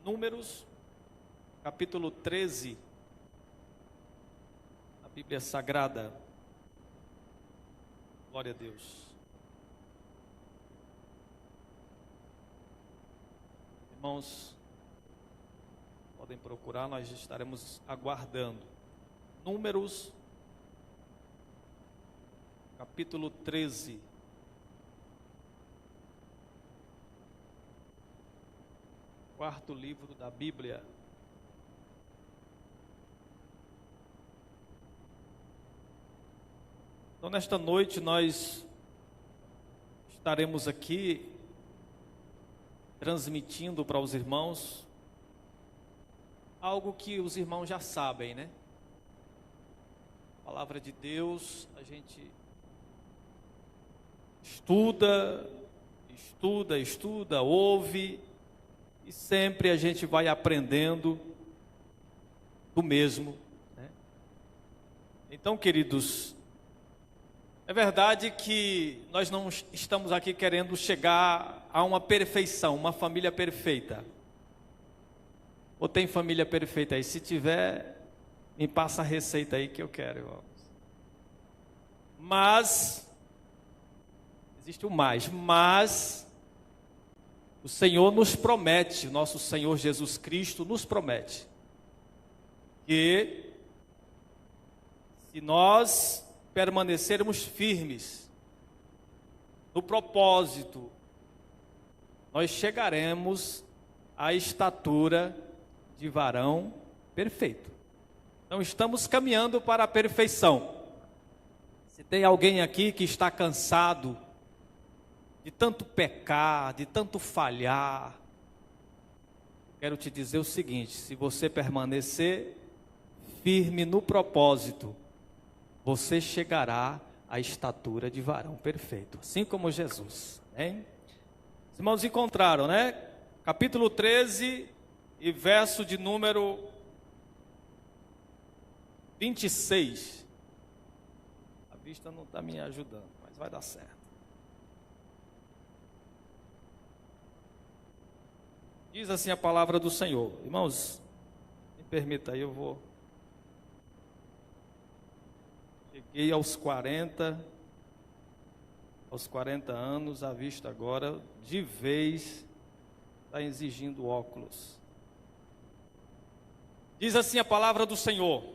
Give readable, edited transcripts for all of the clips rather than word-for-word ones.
Números, capítulo 13, a Bíblia Sagrada. Glória a Deus. Irmãos, podem procurar, nós estaremos aguardando. Números, capítulo 13. Quarto livro da Bíblia. Então, nesta noite, nós estaremos aqui transmitindo para os irmãos algo que os irmãos já sabem, né? A palavra de Deus, a gente estuda, ouve, e sempre a gente vai aprendendo do mesmo, né? Então, queridos, é verdade que nós não estamos aqui querendo chegar a uma perfeição, uma família perfeita. Ou tem família perfeita aí? Se tiver, me passa a receita aí que eu quero, irmãos. Mas, existe o mas o Senhor nos promete, nosso Senhor Jesus Cristo nos promete, que se nós permanecermos firmes no propósito, nós chegaremos à estatura de varão perfeito. Então estamos caminhando para a perfeição. Se tem alguém aqui que está cansado de tanto pecar, de tanto falhar, quero te dizer o seguinte: se você permanecer firme no propósito, você chegará à estatura de varão perfeito, assim como Jesus. Hein? Os irmãos encontraram, né? Capítulo 13 e verso de número 26. A vista não está me ajudando, mas vai dar certo. Diz assim a palavra do Senhor. Irmãos, me permita aí, eu vou... Cheguei aos 40 anos, a vista agora, de vez, está exigindo óculos. Diz assim a palavra do Senhor.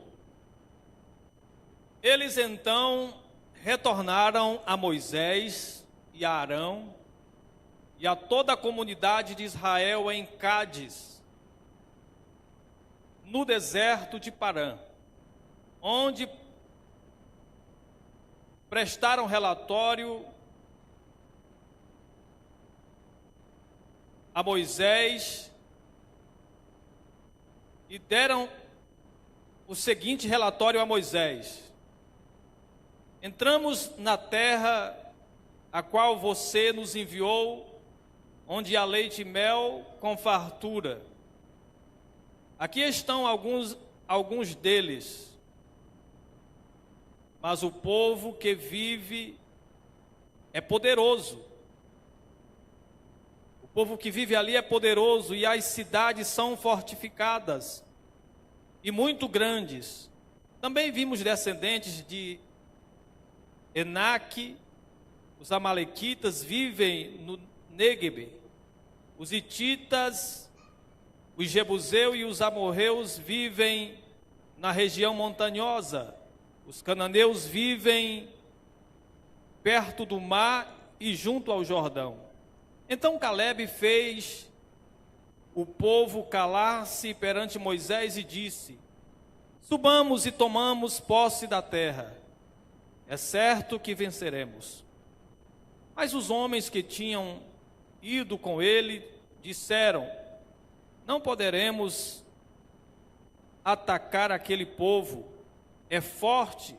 Eles então retornaram a Moisés e a Arão e a toda a comunidade de Israel em Cádiz, no deserto de Parã, onde prestaram relatório a Moisés e deram o seguinte relatório a Moisés: entramos na terra a qual você nos enviou, onde há leite e mel com fartura. Aqui estão alguns deles, mas o povo que vive é poderoso. O povo que vive ali é poderoso, e as cidades são fortificadas e muito grandes. Também vimos descendentes de Enaque. Os amalequitas vivem no Néguebe. Os hititas, os jebuseus e os amorreus vivem na região montanhosa. Os cananeus vivem perto do mar e junto ao Jordão. Então Calebe fez o povo calar-se perante Moisés e disse: subamos e tomamos posse da terra. É certo que venceremos. Mas os homens que tinham ido com ele disseram: não poderemos atacar aquele povo,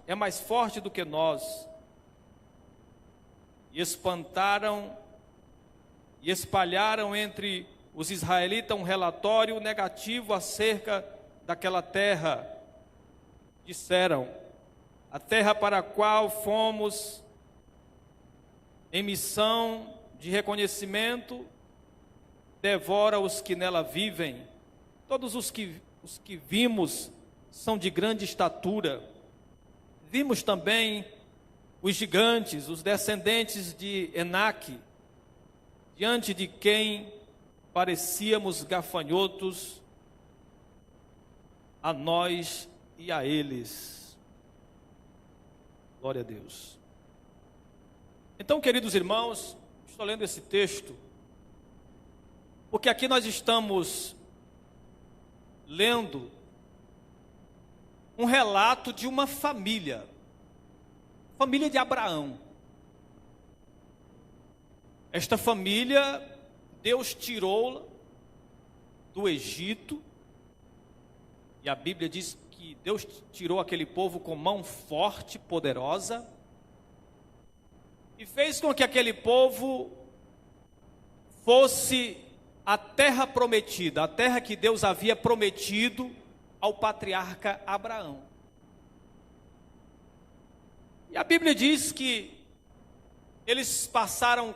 é mais forte do que nós. E espantaram e espalharam entre os israelitas um relatório negativo acerca daquela terra. Disseram: a terra para a qual fomos em missão de reconhecimento devora os que nela vivem, Todos os que vimos são de grande estatura. Vimos também os gigantes, os descendentes de Enaque, diante de quem parecíamos gafanhotos, a nós e a eles. Glória a Deus. Então, queridos irmãos, estou lendo esse texto, porque aqui nós estamos lendo um relato de uma família de Abraão. Esta família, Deus tirou-la do Egito, e a Bíblia diz que Deus tirou aquele povo com mão forte, poderosa, e fez com que aquele povo fosse a terra prometida, a terra que Deus havia prometido ao patriarca Abraão. E a Bíblia diz que eles passaram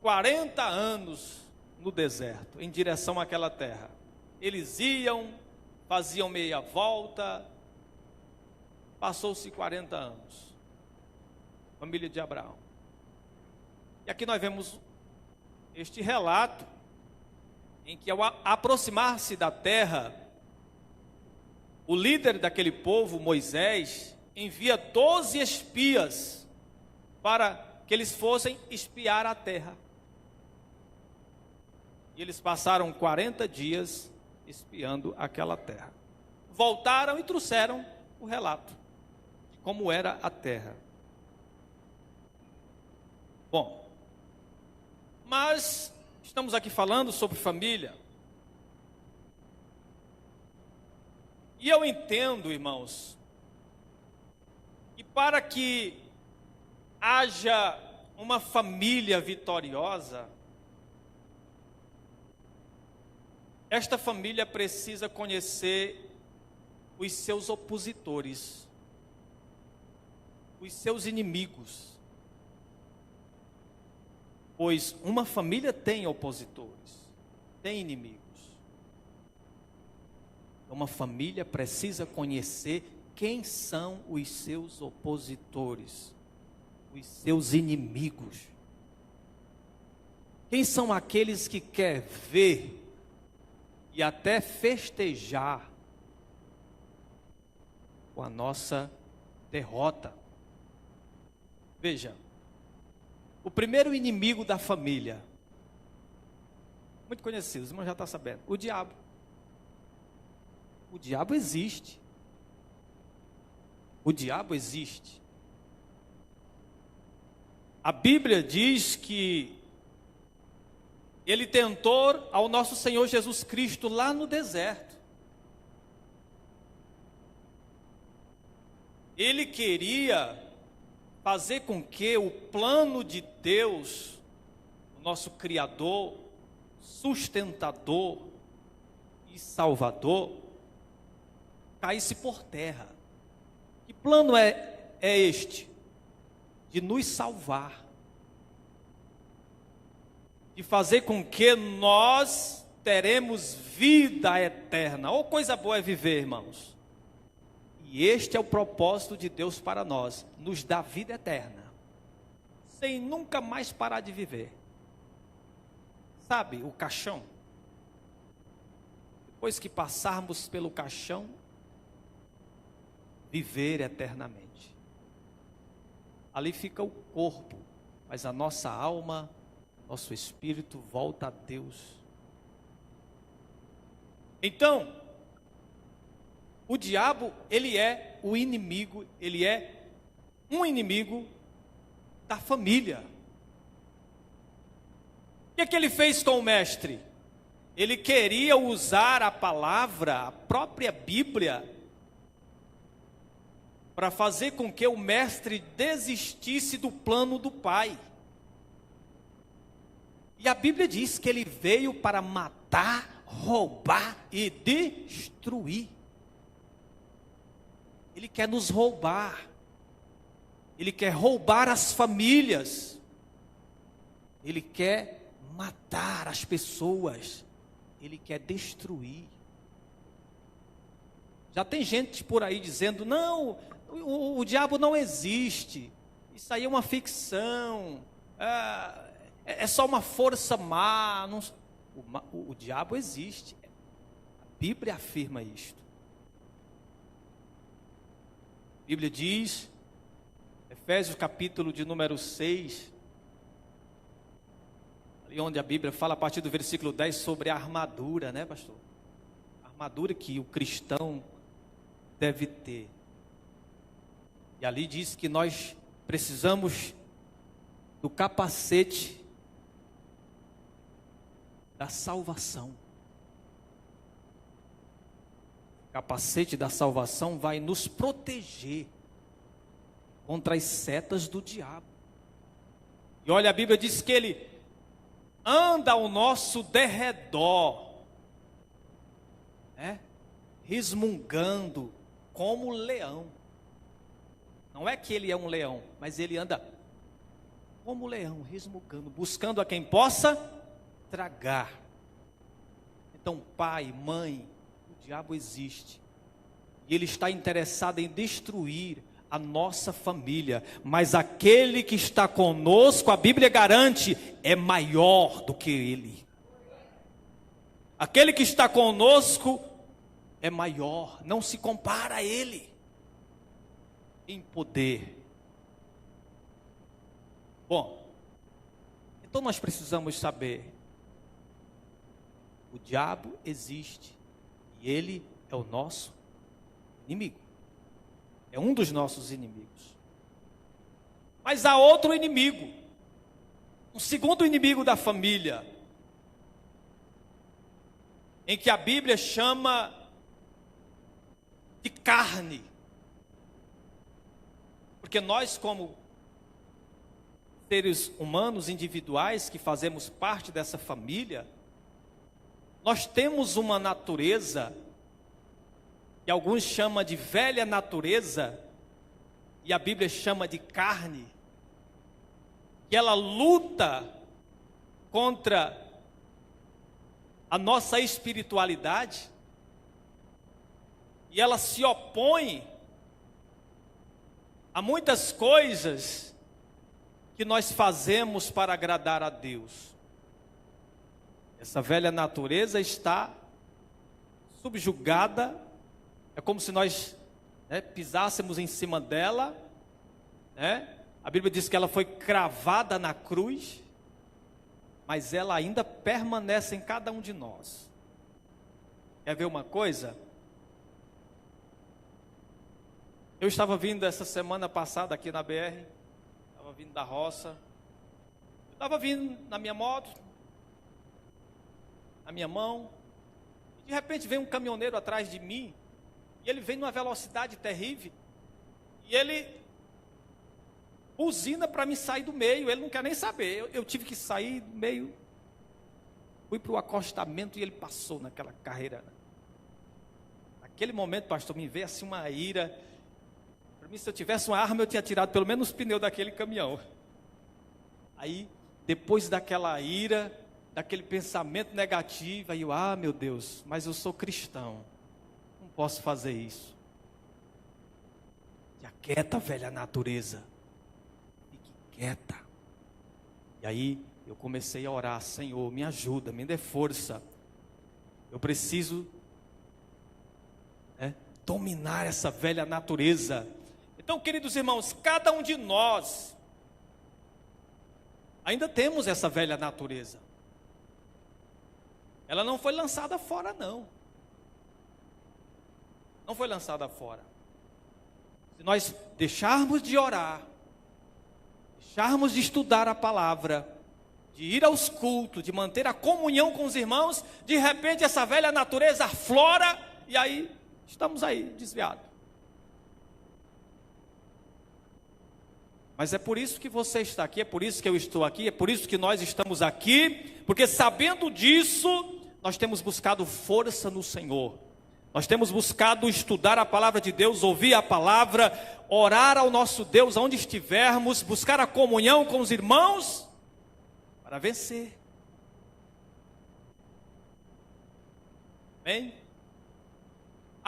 40 anos no deserto, em direção àquela terra. Eles iam, faziam meia volta, passou-se 40 anos. Família de Abraão. E aqui nós vemos este relato, em que ao aproximar-se da terra, o líder daquele povo, Moisés, envia 12 espias para que eles fossem espiar a terra. E eles passaram 40 dias espiando aquela terra. Voltaram e trouxeram o relato de como era a terra. Bom, mas estamos aqui falando sobre família. E eu entendo, irmãos, que para que haja uma família vitoriosa, esta família precisa conhecer os seus opositores, os seus inimigos. Pois uma família tem opositores, tem inimigos. Uma família precisa conhecer quem são os seus opositores, os seus inimigos. Quem são aqueles que quer ver e até festejar com a nossa derrota? Veja, o primeiro inimigo da família, muito conhecido, os irmãos já estão sabendo, o diabo. O diabo existe. O diabo existe. A Bíblia diz que ele tentou ao nosso Senhor Jesus Cristo lá no deserto. Ele queria fazer com que o plano de Deus, o nosso Criador, sustentador e Salvador, caísse por terra. Que plano é este? De nos salvar, de fazer com que nós teremos vida eterna. Oh, coisa boa é viver, irmãos. E este é o propósito de Deus para nós, nos dar vida eterna, sem nunca mais parar de viver. Sabe, o caixão? Depois que passarmos pelo caixão, viver eternamente. Ali fica o corpo, mas a nossa alma, nosso espírito volta a Deus. Então, o diabo, ele é o inimigo, ele é um inimigo da família. O que ele fez com o mestre? Ele queria usar a palavra, a própria Bíblia, para fazer com que o mestre desistisse do plano do pai. E a Bíblia diz que ele veio para matar, roubar e destruir. Ele quer nos roubar. Ele quer roubar as famílias. Ele quer matar as pessoas. Ele quer destruir. Já tem gente por aí dizendo, não, o diabo não existe, isso aí é uma ficção, é só uma força má. Não, o diabo existe, a Bíblia afirma isto. A Bíblia diz, Efésios capítulo de número 6, ali onde a Bíblia fala a partir do versículo 10 sobre a armadura, né, pastor? A armadura que o cristão deve ter. E ali diz que nós precisamos do capacete da salvação. O capacete da salvação vai nos proteger contra as setas do diabo. E olha, a Bíblia diz que ele anda ao nosso derredor, né? Resmungando como leão. Não é que ele é um leão, mas ele anda como leão, resmungando, buscando a quem possa tragar. Então, pai, mãe, o diabo existe. E ele está interessado em destruir a nossa família, mas aquele que está conosco, a Bíblia garante, é maior do que ele. Aquele que está conosco é maior, não se compara a ele em poder. Bom, então nós precisamos saber, o diabo existe e ele é o nosso inimigo. É um dos nossos inimigos. Mas há outro inimigo, um segundo inimigo da família, em que a Bíblia chama de carne. Porque nós, como seres humanos individuais que fazemos parte dessa família, nós temos uma natureza que alguns chamam de velha natureza, e a Bíblia chama de carne, que ela luta contra a nossa espiritualidade, e ela se opõe a muitas coisas que nós fazemos para agradar a Deus. Essa velha natureza está subjugada. É como se nós, pisássemos em cima dela, né? A Bíblia diz que ela foi cravada na cruz, mas ela ainda permanece em cada um de nós. Quer ver uma coisa? Eu estava vindo essa semana passada aqui na BR, estava vindo da roça, eu estava vindo na minha moto, na minha mão, e de repente vem um caminhoneiro atrás de mim, e ele vem numa velocidade terrível, e ele buzina para me sair do meio, ele não quer nem saber, eu tive que sair do meio, fui para o acostamento e ele passou naquela carreira. Naquele momento, pastor, me veio assim uma ira. Para mim, se eu tivesse uma arma, eu tinha tirado pelo menos os pneus daquele caminhão. Aí, depois daquela ira, daquele pensamento negativo, aí eu, meu Deus, mas eu sou cristão, não posso fazer isso. Se aquieta, velha natureza, fique quieta. E aí, eu comecei a orar, Senhor, me ajuda, me dê força, eu preciso dominar essa velha natureza. Então, queridos irmãos, cada um de nós ainda temos essa velha natureza. Ela não foi lançada fora, não. Não foi lançada fora. Se nós deixarmos de orar, deixarmos de estudar a palavra, de ir aos cultos, de manter a comunhão com os irmãos, de repente essa velha natureza aflora e aí estamos aí, desviados. Mas é por isso que você está aqui, é por isso que eu estou aqui, é por isso que nós estamos aqui, porque sabendo disso, nós temos buscado força no Senhor. Nós temos buscado estudar a palavra de Deus, ouvir a palavra, orar ao nosso Deus aonde estivermos, buscar a comunhão com os irmãos, para vencer. Amém?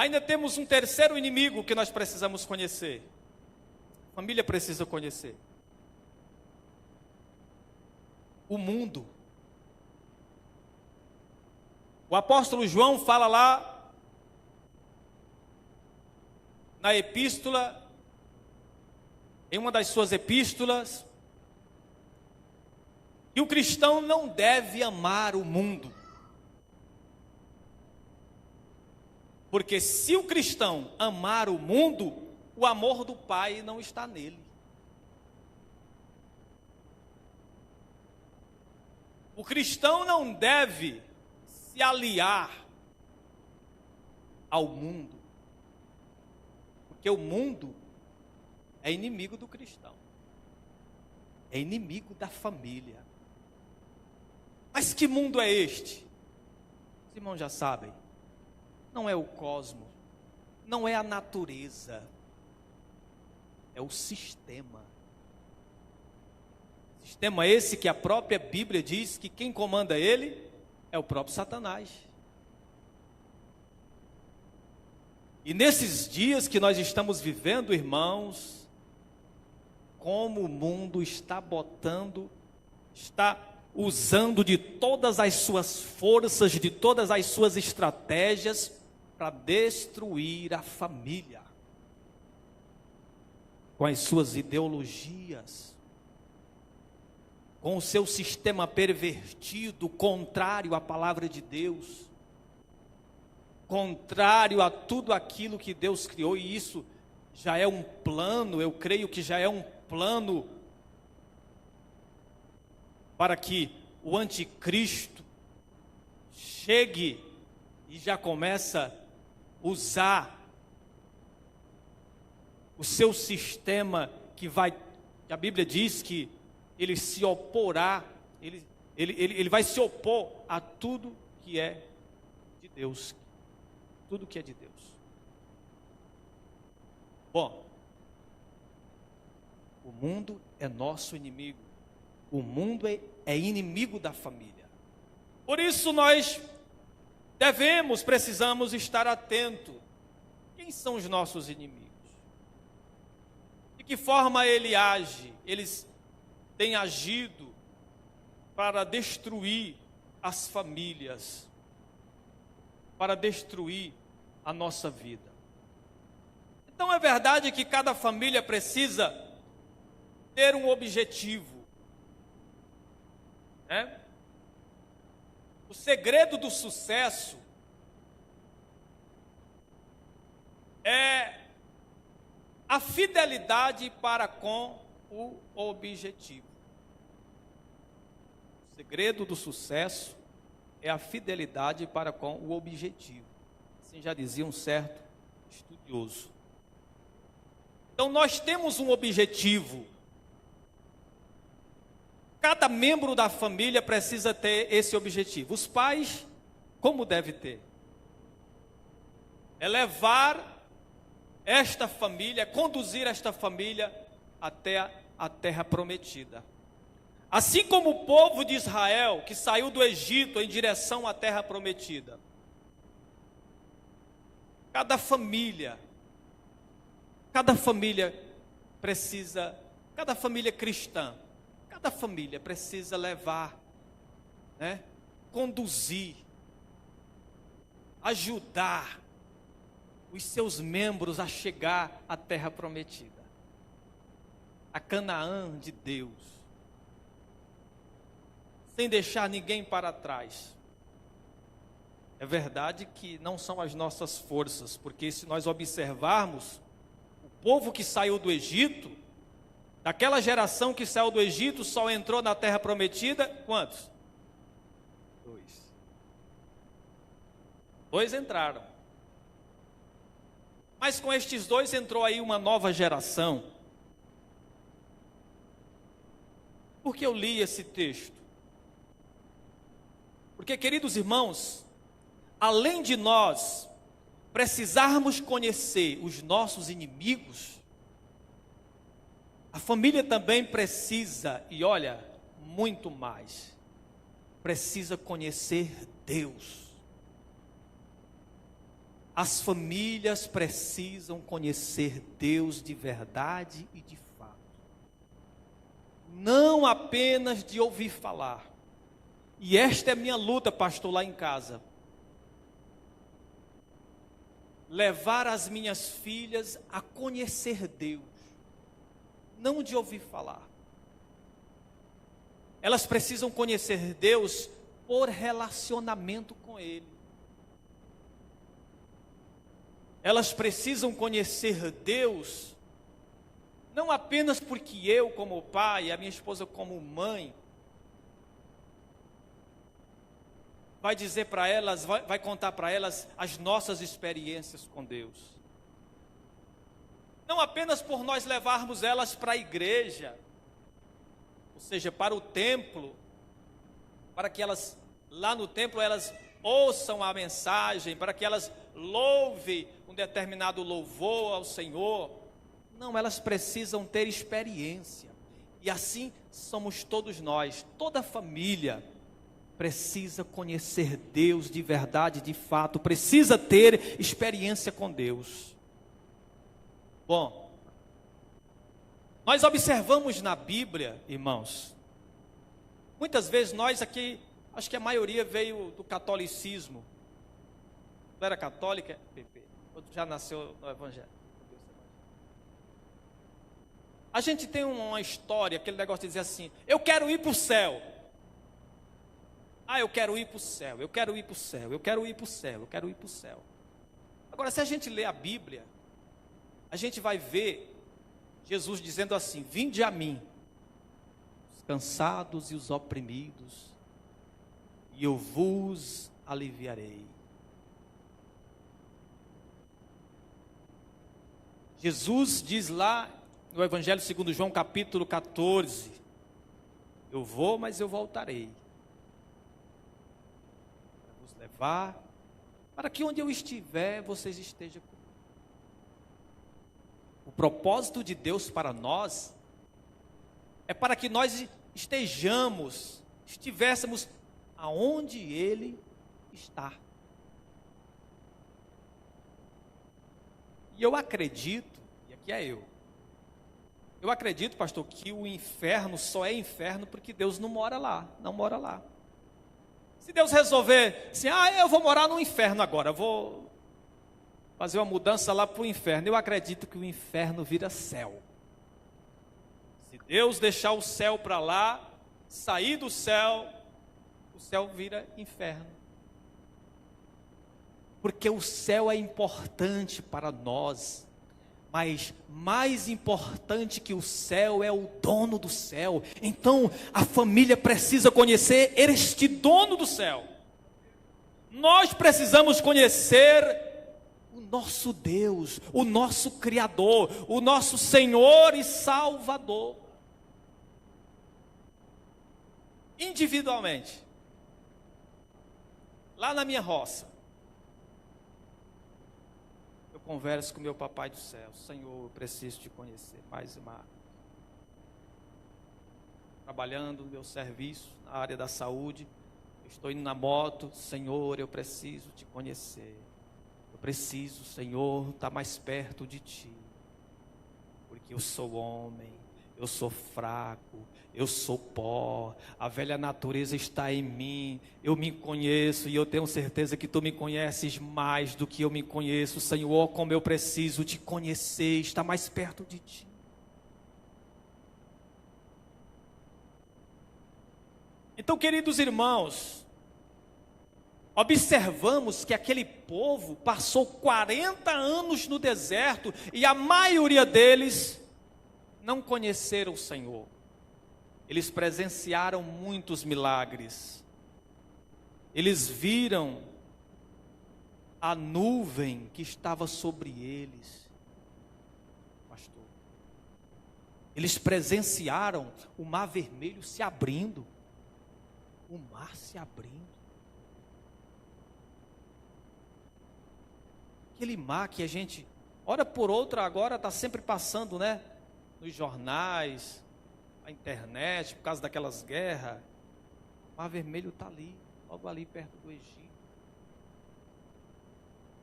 Ainda temos um terceiro inimigo que nós precisamos conhecer. A família precisa conhecer. O mundo. O apóstolo João fala lá na epístola, em uma das suas epístolas, que o cristão não deve amar o mundo. Porque se o cristão amar o mundo, o amor do Pai não está nele. O cristão não deve se aliar ao mundo, porque o mundo é inimigo do cristão, é inimigo da família. Mas que mundo é este? Os irmãos já sabem, não é o cosmos, não é a natureza, é o sistema. Sistema esse que a própria Bíblia diz que quem comanda ele é o próprio Satanás. E nesses dias que nós estamos vivendo, irmãos, como o mundo está usando de todas as suas forças, de todas as suas estratégias para destruir a família, com as suas ideologias, com o seu sistema pervertido, contrário à palavra de Deus, contrário a tudo aquilo que Deus criou. E isso já é um plano, eu creio que já é um plano para que o anticristo chegue e já começa a usar o seu sistema que a Bíblia diz que ele se oporá, ele vai se opor a tudo que é de Deus, tudo que é de Deus. Bom, o mundo é nosso inimigo, o mundo é inimigo da família. Por isso nós precisamos estar atentos. Quem são os nossos inimigos? De que forma eles têm agido para destruir as famílias, para destruir a nossa vida. Então é verdade que cada família precisa ter um objetivo, né? O segredo do sucesso é a fidelidade para com o objetivo. O segredo do sucesso é a fidelidade para com o objetivo. Assim já dizia um certo estudioso. Então nós temos um objetivo. Cada membro da família precisa ter esse objetivo. Os pais, como deve ter? É levar esta família, conduzir esta família até a terra prometida. Assim como o povo de Israel, que saiu do Egito em direção à terra prometida. Cada família precisa, cada família cristã, cada família precisa levar, né, conduzir, ajudar os seus membros a chegar à terra prometida, a Canaã de Deus, sem deixar ninguém para trás. É verdade que não são as nossas forças, porque se nós observarmos, o povo que saiu do Egito, daquela geração que saiu do Egito, só entrou na terra prometida, quantos? 2. 2 entraram. Mas com estes 2 entrou aí uma nova geração. Por que eu li esse texto? Porque, queridos irmãos, além de nós precisarmos conhecer os nossos inimigos, a família também precisa, e olha, muito mais, precisa conhecer Deus. As famílias precisam conhecer Deus de verdade e de fato. Não apenas de ouvir falar. E esta é a minha luta, pastor, lá em casa. Levar as minhas filhas a conhecer Deus. Não de ouvir falar. Elas precisam conhecer Deus por relacionamento com Ele. Elas precisam conhecer Deus, não apenas porque eu como pai, a minha esposa como mãe, vai dizer para elas, vai contar para elas as nossas experiências com Deus. Não apenas por nós levarmos elas para a igreja, ou seja, para o templo, para que elas, lá no templo, elas ouçam a mensagem, para que elas louvem um determinado louvor ao Senhor. Não, elas precisam ter experiência. E assim somos todos nós, toda a família precisa conhecer Deus de verdade, de fato, precisa ter experiência com Deus. Bom, nós observamos na Bíblia, irmãos, muitas vezes nós aqui, acho que a maioria veio do catolicismo. Não era católica, Pepe? Ou já nasceu no Evangelho? A gente tem uma história, aquele negócio de dizer assim, eu quero ir para o céu. Eu quero ir para o céu, eu quero ir para o céu, eu quero ir para o céu, eu quero ir para o céu. Agora, se a gente ler a Bíblia, a gente vai ver Jesus dizendo assim, vinde a mim, os cansados e os oprimidos, e eu vos aliviarei. Jesus diz lá no Evangelho segundo João, capítulo 14, eu vou, mas eu voltarei, para vos levar, para que onde eu estiver, vocês estejam comigo. O propósito de Deus para nós, é para que nós estivéssemos aonde Ele está. E eu acredito, e aqui é eu acredito, pastor, que o inferno só é inferno porque Deus não mora lá, não mora lá. Se Deus resolver assim, eu vou morar no inferno agora, vou fazer uma mudança lá para o inferno, eu acredito que o inferno vira céu. Se Deus deixar o céu para lá, sair do céu, o céu vira inferno. Porque o céu é importante para nós, mas mais importante que o céu é o dono do céu. Então a família precisa conhecer este dono do céu. Nós precisamos conhecer o nosso Deus, o nosso Criador, o nosso Senhor e Salvador. Individualmente. Lá na minha roça, eu converso com meu papai do céu. Senhor, eu preciso te conhecer mais e mais. Trabalhando no meu serviço, na área da saúde, eu estou indo na moto. Senhor, eu preciso te conhecer. Eu preciso, Senhor, estar mais perto de ti. Porque eu sou homem, eu sou fraco, eu sou pó, a velha natureza está em mim, eu me conheço e eu tenho certeza que tu me conheces mais do que eu me conheço. Senhor, como eu preciso te conhecer, estar mais perto de ti. Então, queridos irmãos, observamos que aquele povo passou 40 anos no deserto e a maioria deles não conheceram o Senhor. Eles presenciaram muitos milagres. Eles viram a nuvem que estava sobre eles, pastor. Eles presenciaram o mar vermelho se abrindo, o mar se abrindo. Aquele mar que a gente, hora por outra, agora está sempre passando, né? Nos jornais, na internet, por causa daquelas guerras. O mar vermelho está ali, logo ali perto do Egito.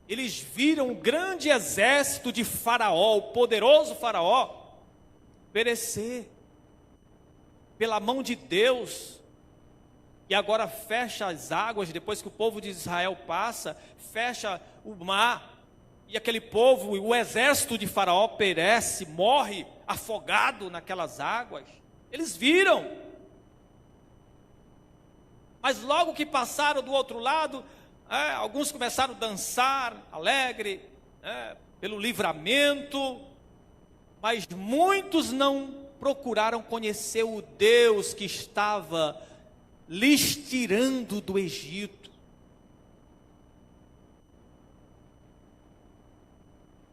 eles viram o grande exército de Faraó, o poderoso Faraó, perecer pela mão de Deus. E agora fecha as águas, depois que o povo de Israel passa, fecha o mar, e aquele povo, o exército de Faraó perece, morre afogado naquelas águas. Eles viram. Mas logo que passaram do outro lado, alguns começaram a dançar, alegre, pelo livramento, mas muitos não procuraram conhecer o Deus que estava lhes tirando do Egito.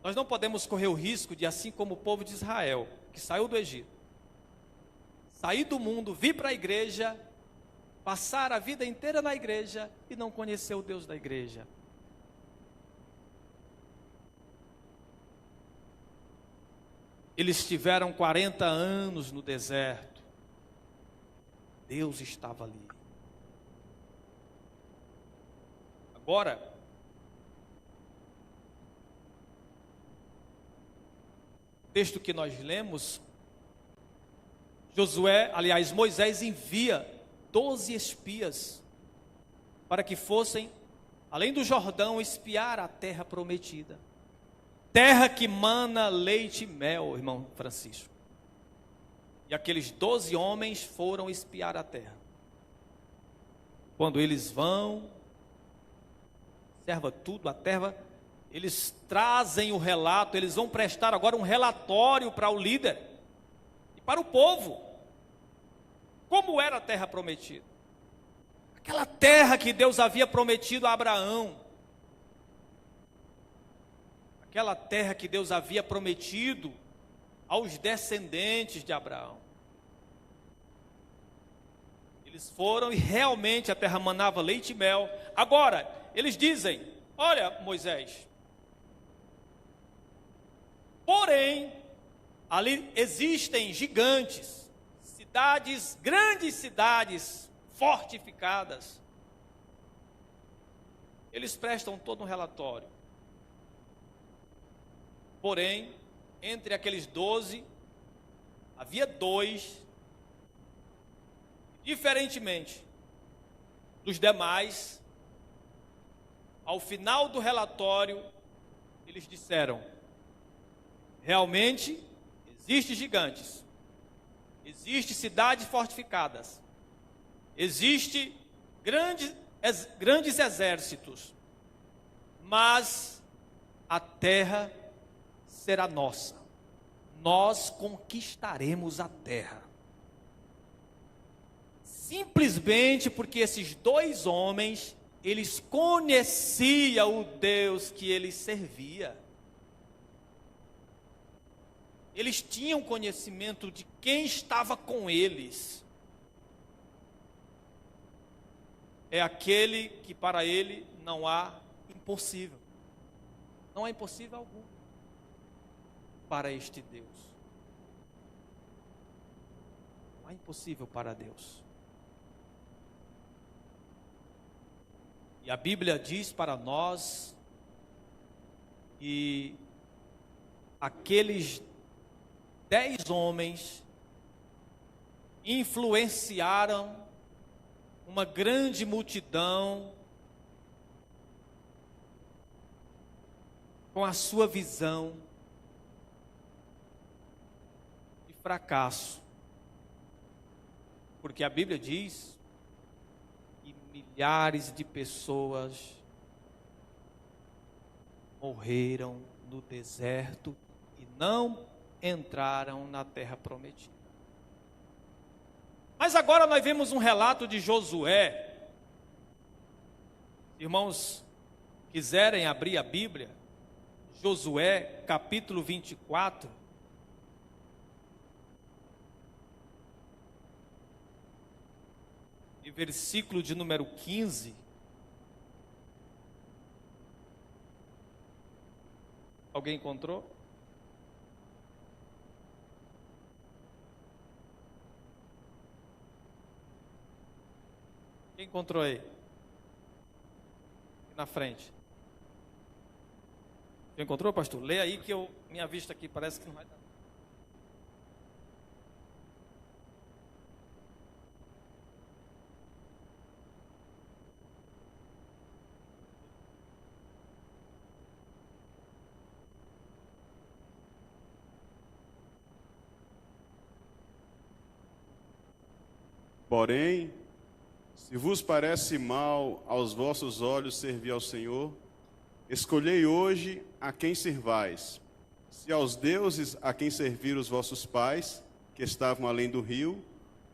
Nós não podemos correr o risco de, assim como o povo de Israel, que saiu do Egito, sair do mundo, vir para a igreja, passar a vida inteira na igreja e não conhecer o Deus da igreja. Eles tiveram 40 anos no deserto. Deus estava ali. Agora, o texto que nós lemos, Moisés envia 12 espias para que fossem, além do Jordão, espiar a terra prometida. Terra que mana leite e mel, irmão Francisco. E aqueles 12 homens foram espiar a terra. Quando eles vão, observa tudo, a terra, eles trazem o relato, eles vão prestar agora um relatório para o líder e para o povo. Como era a terra prometida? Aquela terra que Deus havia prometido a Abraão. Aquela terra que Deus havia prometido aos descendentes de Abraão. Eles foram e realmente a terra manava leite e mel. Agora, eles dizem: olha, Moisés, porém, ali existem gigantes, cidades, grandes cidades, fortificadas. Eles prestam todo um relatório. Porém, entre aqueles 12, havia 2, diferentemente dos demais, ao final do relatório, eles disseram: realmente, existem gigantes, existem cidades fortificadas, existem grandes exércitos, mas a terra será nossa, nós conquistaremos a terra. Simplesmente porque esses 2 homens, eles conheciam o Deus que eles serviam. Eles tinham conhecimento de quem estava com eles. É aquele que para ele não há impossível. Não há impossível algum para este Deus. Não há impossível para Deus. E a Bíblia diz para nós que aqueles 10 homens influenciaram uma grande multidão com a sua visão de fracasso. Porque a Bíblia diz que milhares de pessoas morreram no deserto e não entraram na terra prometida. Mas agora nós vemos um relato de Josué. Irmãos, quiserem abrir a Bíblia, Josué capítulo 24. E versículo de número 15. Alguém encontrou? Quem encontrou aí? Aqui na frente. Você encontrou, pastor? Lê aí que minha vista aqui parece que não vai dar. Porém, se vos parece mal aos vossos olhos servir ao Senhor, escolhei hoje a quem servais. Se aos deuses a quem serviram os vossos pais, que estavam além do rio,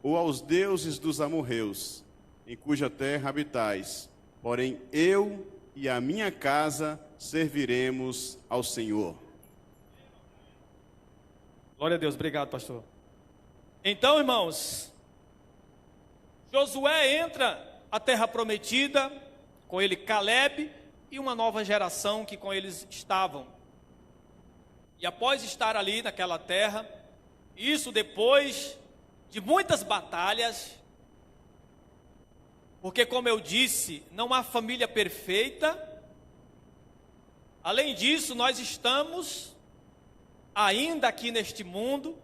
ou aos deuses dos amorreus, em cuja terra habitais. Porém, eu e a minha casa serviremos ao Senhor. Glória a Deus, obrigado, pastor. Então, irmãos, Josué entra à terra prometida, com ele Caleb e uma nova geração que com eles estavam. E após estar ali naquela terra, isso depois de muitas batalhas, porque como eu disse, não há família perfeita. Além disso, nós estamos ainda aqui neste mundo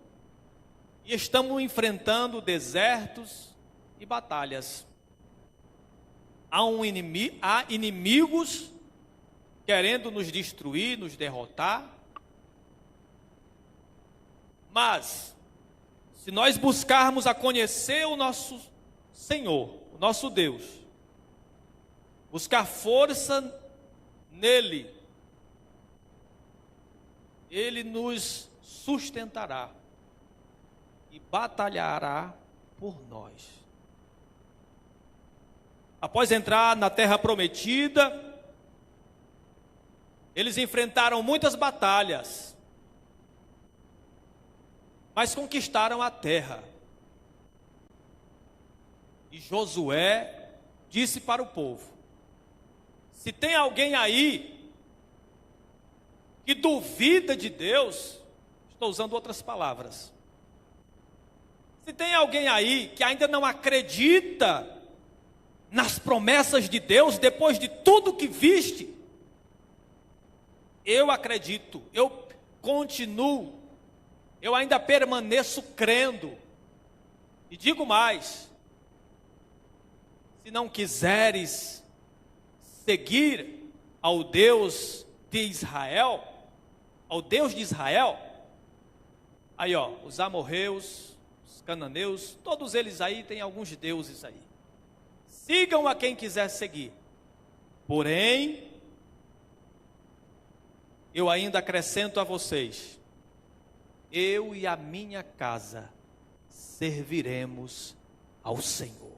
e estamos enfrentando desertos e batalhas. Há inimigos querendo nos destruir, nos derrotar. Mas, se nós buscarmos a conhecer o nosso Senhor, o nosso Deus, buscar força nele, Ele nos sustentará e batalhará por nós. Após entrar na terra prometida, eles enfrentaram muitas batalhas, mas conquistaram a terra. E Josué disse para o povo: se tem alguém aí que duvida de Deus, estou usando outras palavras, se tem alguém aí que ainda não acredita nas promessas de Deus, depois de tudo que viste, eu acredito, eu continuo, eu ainda permaneço crendo. E digo mais: se não quiseres seguir ao Deus de Israel, ao Deus de Israel, aí ó, os amorreus, os cananeus, todos eles aí têm alguns deuses aí. Sigam a quem quiser seguir. Porém, eu ainda acrescento a vocês: eu e a minha casa serviremos ao Senhor.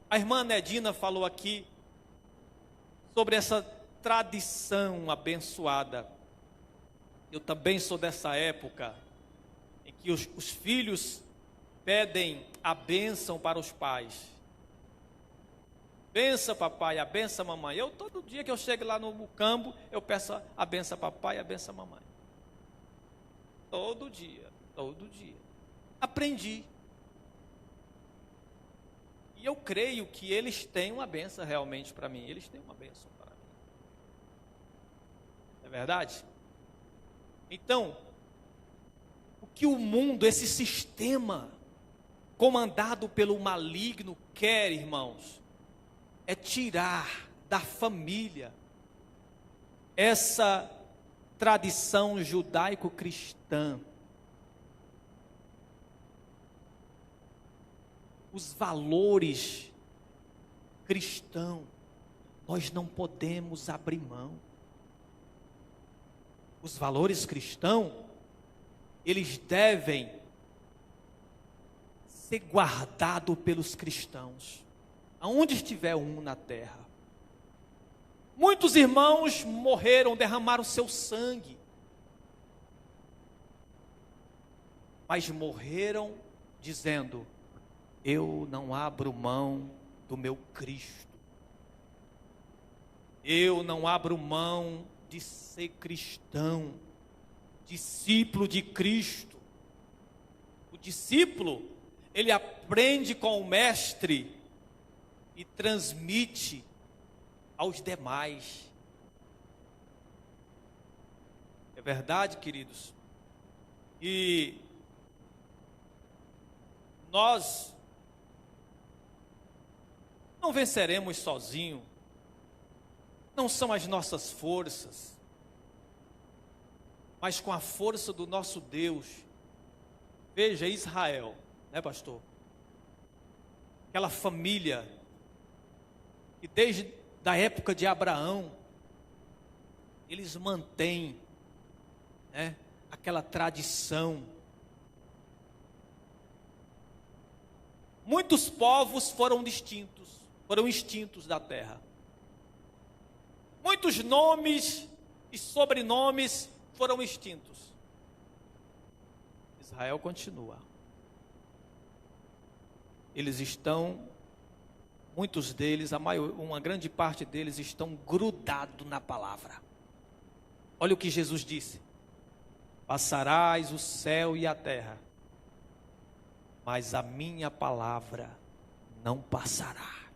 A irmã Nedina falou aqui sobre essa tradição abençoada. Eu também sou dessa época em que os filhos pedem a bênção para os pais. Bença papai, a benção mamãe. Eu todo dia que eu chego lá no campo, eu peço a benção papai, a benção mamãe. Todo dia, todo dia. Aprendi. E eu creio que eles têm uma benção realmente para mim. Eles têm uma benção para mim. É verdade? Então, o que o mundo, esse sistema comandado pelo maligno quer, irmãos, é tirar da família essa tradição judaico-cristã, os valores cristãos. Nós não podemos abrir mão. Os valores cristãos, eles devem ser guardados pelos cristãos, aonde estiver um na terra. Muitos irmãos morreram, derramaram seu sangue, mas morreram dizendo: eu não abro mão do meu Cristo, eu não abro mão de ser cristão, discípulo de Cristo. O discípulo, ele aprende com o mestre e transmite aos demais. É verdade, queridos? E nós não venceremos sozinhos. Não são as nossas forças, mas com a força do nosso Deus. Veja Israel, né, pastor? Aquela família que desde a época de Abraão, eles mantêm, né, aquela tradição. Muitos povos foram extintos da terra. Muitos nomes e sobrenomes foram extintos. Israel continua. Eles estão, muitos deles, uma grande parte deles estão grudados na palavra. Olha o que Jesus disse: passarás o céu e a terra, mas a minha palavra não passará.